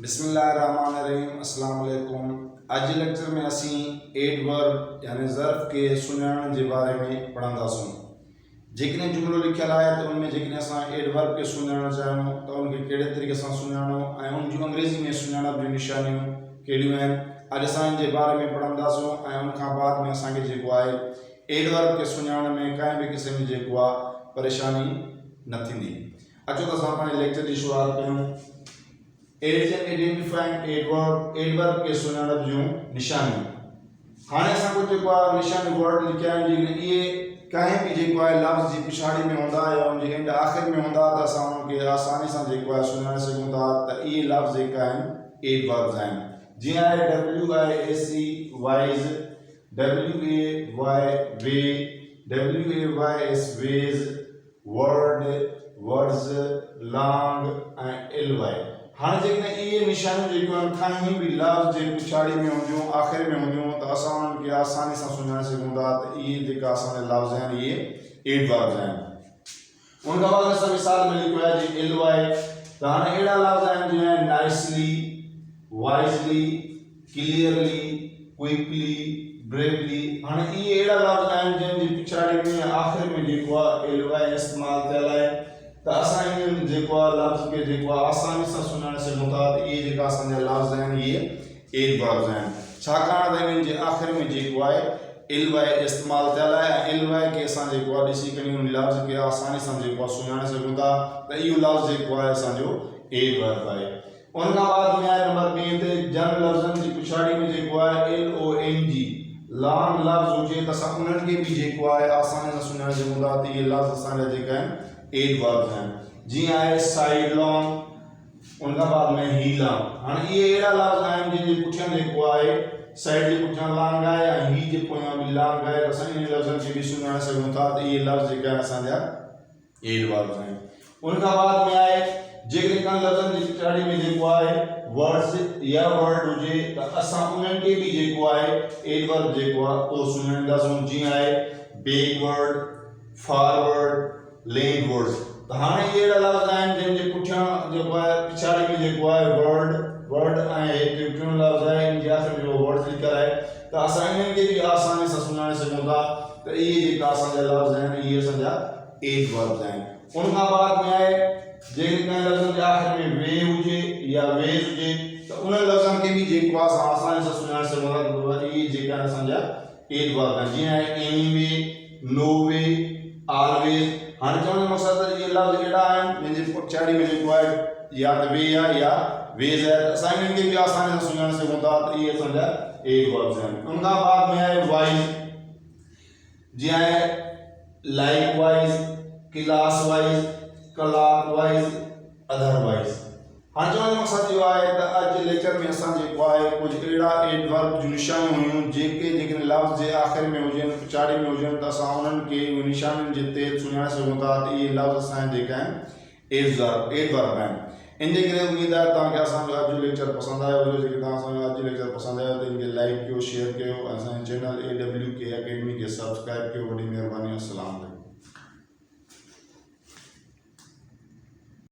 बिस्मिल्लाहिर्रहमानिर्रहीम अस्सलाम वालेकुम। आज जे लेक्चर में असी एडवर्ब यानी ज़र्फ़ के सुञाणण जे बारे में पढ़ंदासूं। जेकॾहिं जुमलो लिखियल आहे त उनमें जेकॾहिं असां एडवर्ब खे सुञाणणु चाहियूं त उनखे कहिड़े तरीक़े सां सुञाणो ऐं उन जूं अंग्रेज़ी में सुञाणप जूं निशानियूं कहिड़ियूं आहिनि, अॼु असां इन जे बारे में पढ़ंदासूं ऐं उन खां बाद में असांखे जेको आहे एडवर्ब खे सुञाणण में कंहिं बि क़िस्म जी जेको आहे परेशानी न थींदी। अचो त असां पंहिंजे लेक्चर जी शुरूआत कयूं। आइडेंटिफाइंग एडवर्ब के सुञाणप जूं निशानियूं। हाणे असां कुझु जेको आहे निशानी वर्ड लिखिया आहिनि, जेकॾहिं इहे कंहिं बि जेको आहे लफ़्ज़ जी पिछाड़ी में हूंदा या उनजे एंड आख़िर में हूंदा त असां उनखे आसानी सां जेको आहे सुञाणे सघूं था त इहे लफ़्ज़ जेका आहिनि एडवर्ब्स आहिनि। जीअं आहे WACE वेज़, वर्ड, वर्ड्स, लॉन्ग ऐं LY। हाँ जेकॾहिं इहे निशानियूं जेकियूं आहिनि कंहिं बि लफ़्ज़ जे पिछाड़ी में हूंदियूं आख़िर में हूंदियूं त असां उन्हनि खे आसानी सां सुञाणे सघूं था त इहे जेका असांजा लफ़्ज़ आहिनि इहे एडवर्ब्स आहिनि। उन खां बाद असां मिसाल में लिखियो आहे जी LY। त हाणे अहिड़ा लफ़्ज़ आहिनि जीअं nicely, wisely, clearly, quickly, bravely. हाणे इहे अहिड़ा लफ़्ज़ आहिनि जंहिंजी पिछाड़ी में आख़िर में जेको आहे LY इस्तेमालु थियल आहे त असां इन जेको आहे लफ़्ज़ खे जेको आहे आसानी सां सुञाणे सघूं था त इहे जेका असांजा लफ़्ज़ आहिनि इहे एडवर्ब्स आहिनि, छाकाणि त इन्हनि जे आख़िर में जेको आहे LY इस्तेमालु थियल आहे ऐं LY खे असां जेको आहे ॾिसी करे उन लफ़्ज़ खे आसानी सां जेको आहे सुञाणे सघूं था त इहो लफ़्ज़ जेको आहे असांजो एडवर्ब आहे। उन खां बाद में आहे नंबर 2 ते जन लफ़्ज़नि जी पिछाड़ी में जेको आहे LONG लॉन्ग लफ़्ज़ हुजे त असां उन्हनि खे बि जेको आहे आसानी सां सुञाणे सघूं था त इहे लफ़्ज़ असांजा जेका आहिनि एडवर्ब्स आहिनि। जीअं आहे साइड लॉन्ग, उन खां बाद में ही लॉन्ग। हाणे इहे अहिड़ा लफ़्ज़ आहिनि जंहिंजे पुठियां जेको आहे साइड जे पुठियां लॉन्ग आहे ऐं ही जे पोयां बि लॉन्ग आहे त असां इन लफ़्ज़नि खे बि सुञाणे सघूं था त इहे लफ़्ज़ जेका आहिनि असांजा एडवर्ब्स आहिनि। उन खां बाद में आहे जेकॾहिं कंहिं लफ़्ज़नि जी पिछाड़ी में जेको आहे वर्ड्स या वर्ड हुजे त असां उन्हनि खे बि जेको आहे एडवर्ब जेको आहे उहो सुञाणींदासूं। जीअं आहे बैकवर्ड, फॉरवर्ड, लैंडवर्ड्स। त हाणे इहे अहिड़ा लफ़्ज़ आहिनि जंहिंजे पुठियां जेको आहे पिछाड़ी में जेको आहे वर्ड ऐं हिकु टियों लफ़्ज़ आहे इन जे आख़िर में वर्ड्स लिखियल आहे त असां इन्हनि खे बि आसानी सां सुञाणे सघूं था त इहे जेका असांजा लफ़्ज़ आहिनि इहे असांजा एडवर्ब्स आहिनि। उन खां बाद में आहे जेकॾहिं कंहिं लफ़्ज़नि जे आख़िर में वे हुजे या वेज़ हुजे त उन्हनि लफ़्ज़नि खे बि जेको आहे असां आसानी सां सुञाणे सघूं था त इहे जेका आहिनि असांजा एडवर्ब आहिनि। जीअं आहे एनीवे, नो वे, ऑलवेज। हाणे चवण जो मक़सदु आहे इहे लफ़्ज़ अहिड़ा आहिनि जंहिंजे पिछाड़ी में जेको आहे या त वे आहे या वेज़ आहे त असां इन्हनि खे बि आसानी सां सुञाणे सघूं था त इहे असांजा एडवर्ब्स आहिनि। उन खां बाद में आहे वाइज़। जीअं आहे like wise, class wise, clock wise, otherwise. हाणे चवण जो मक़सदु इहो आहे त अॼु जे लेक्चर में असां जेको आहे कुझु अहिड़ा एडवर्ब जूं निशानियूं हुयूं जेके जेकॾहिं लफ़्ज़ जे आख़िर में हुजनि पिछाड़ी में हुजनि त असां उन्हनि खे उन निशानियुनि जे तहत सुञाणे सघूं था त इहे लफ़्ज़ असांजा जेका आहिनि एडवर्ब आहिनि। इन जे करे उमेद आहे तव्हांखे असांजो अॼु जो लेक्चर पसंदि आयो हुजे। जेके तव्हां असांजो अॼु जो लेक्चर पसंदि आयो त इनखे लाइक कयो, शेयर कयो, असांजे चैनल AWK अकेडमी खे सब्सक्राइब कयो। वॾी महिरबानी। अस्सलाम वालेकुम।